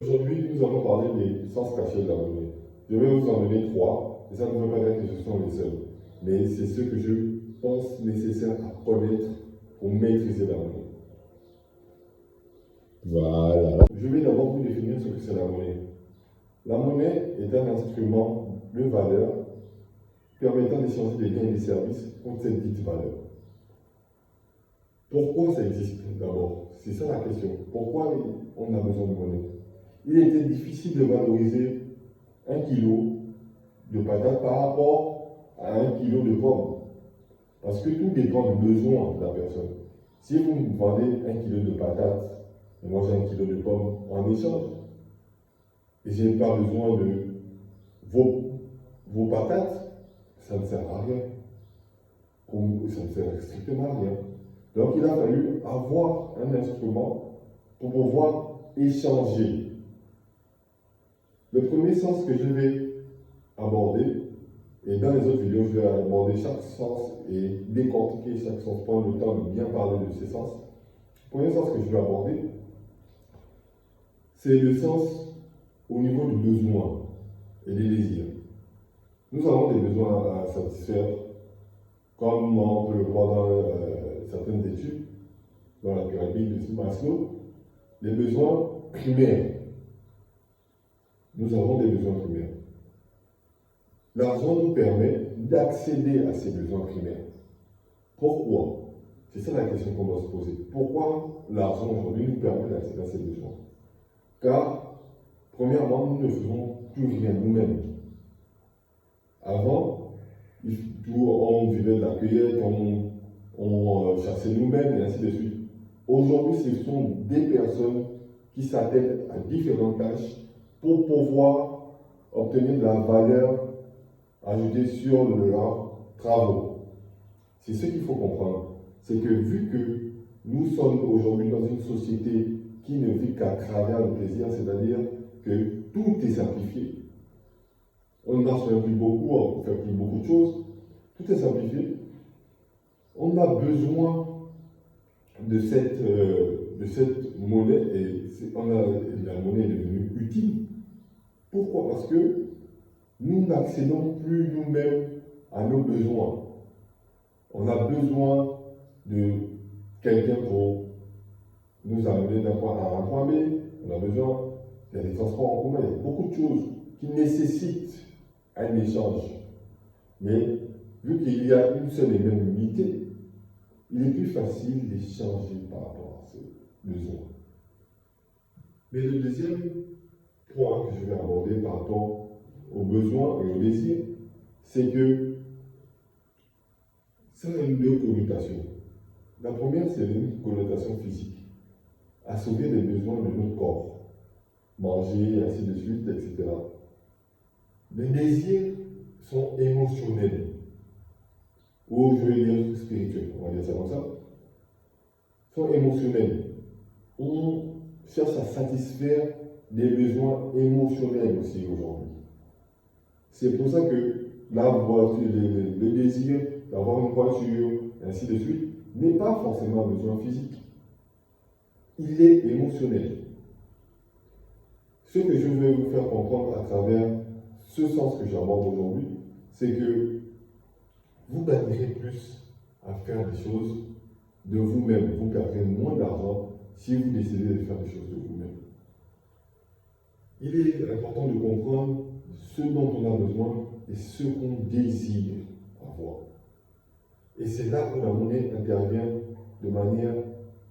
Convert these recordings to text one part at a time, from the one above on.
Aujourd'hui, nous allons parler des sens cachés de la monnaie. Je vais vous en donner trois, et ça ne veut pas dire que ce sont les seuls, mais c'est ceux que je pense nécessaires à connaître pour maîtriser la monnaie. Voilà. Je vais d'abord vous définir ce que c'est la monnaie. La monnaie est un instrument de valeur permettant d'échanger des biens et des services contre cette dite valeur. Pourquoi ça existe d'abord? C'est ça la question. Pourquoi on a besoin de monnaie? Il était difficile de valoriser 1 kilo de patates par rapport à 1 kilo de pommes. Parce que tout dépend du besoin de la personne. Si vous me vendez 1 kilo de patates, et moi j'ai 1 kilo de pommes en échange, et je n'ai pas besoin de vos patates, ça ne sert à rien. Ça ne sert strictement à rien. Donc il a fallu avoir un instrument pour pouvoir échanger. Le premier sens que je vais aborder, et dans les autres vidéos, je vais aborder chaque sens et décortiquer chaque sens, prendre le temps de bien parler de ces sens. Le premier sens que je vais aborder, c'est le sens au niveau du besoin et des désirs. Nous avons des besoins à satisfaire, comme on peut le voir dans certaines études, dans la pyramide de Maslow, les besoins primaires. Nous avons des besoins primaires. L'argent nous permet d'accéder à ces besoins primaires. Pourquoi? C'est ça la question qu'on doit se poser. Pourquoi l'argent aujourd'hui nous permet d'accéder à ces besoins? Car, premièrement, nous ne faisons plus rien nous-mêmes. Avant, on vivait de la cueillette, on chassait nous-mêmes et ainsi de suite. Aujourd'hui, ce sont des personnes qui s'attellent à différentes tâches pour pouvoir obtenir de la valeur ajoutée sur leurs travaux. C'est ce qu'il faut comprendre. C'est que vu que nous sommes aujourd'hui dans une société qui ne vit qu'à travers le plaisir, c'est-à-dire que tout est simplifié. On ne marche même plus beaucoup, on ne fait plus beaucoup de choses. Tout est simplifié. On a besoin de cette monnaie et la monnaie est devenue utile. Pourquoi? Parce que nous n'accédons plus nous-mêmes à nos besoins. On a besoin de quelqu'un pour nous amener d'un point A à un point B. On a besoin, il y a des transports en commun, il y a beaucoup de choses qui nécessitent un échange. Mais vu qu'il y a une seule et même unité, il est plus facile d'échanger par rapport à ce besoin. Mais le deuxième point que je vais aborder par rapport aux besoins et aux désirs, c'est que ça a deux connotations. La première, c'est une connotation physique. Assouvir les besoins de notre corps. Manger, ainsi de suite, etc. Les désirs sont émotionnels. Ou je vais dire spirituels, on va dire ça comme ça. Sont émotionnels. On cherche à satisfaire des besoins émotionnels aussi aujourd'hui. C'est pour ça que la voiture, le désir d'avoir une voiture, ainsi de suite, n'est pas forcément un besoin physique. Il est émotionnel. Ce que je vais vous faire comprendre à travers ce sens que j'aborde aujourd'hui, c'est que vous gagnerez plus à faire des choses de vous-même. Vous perdrez moins d'argent si vous décidez de faire des choses de vous-même. Il est important de comprendre ce dont on a besoin et ce qu'on désire avoir. Et c'est là où la monnaie intervient de manière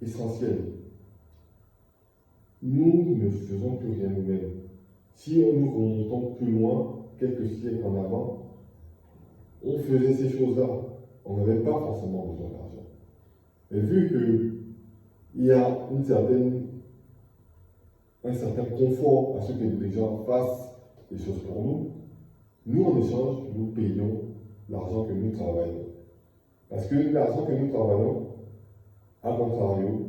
essentielle. Nous ne faisons plus rien nous-mêmes. Si nous remontons plus loin, quelques siècles en avant, on faisait ces choses-là. On n'avait pas forcément besoin d'argent. Et vu qu'il y a un certain confort à ce que les gens fassent des choses pour nous, nous en échange, nous payons l'argent que nous travaillons. Parce que l'argent que nous travaillons, à contrario,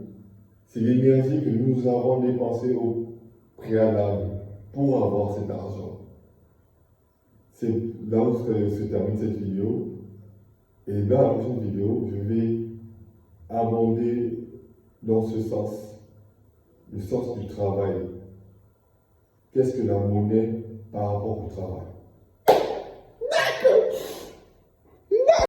c'est l'énergie que nous avons dépensée au préalable pour avoir cet argent. C'est là où se termine cette vidéo. Et dans la prochaine vidéo, je vais aborder dans ce sens, le sens du travail. qu'est-ce que la monnaie par rapport au travail.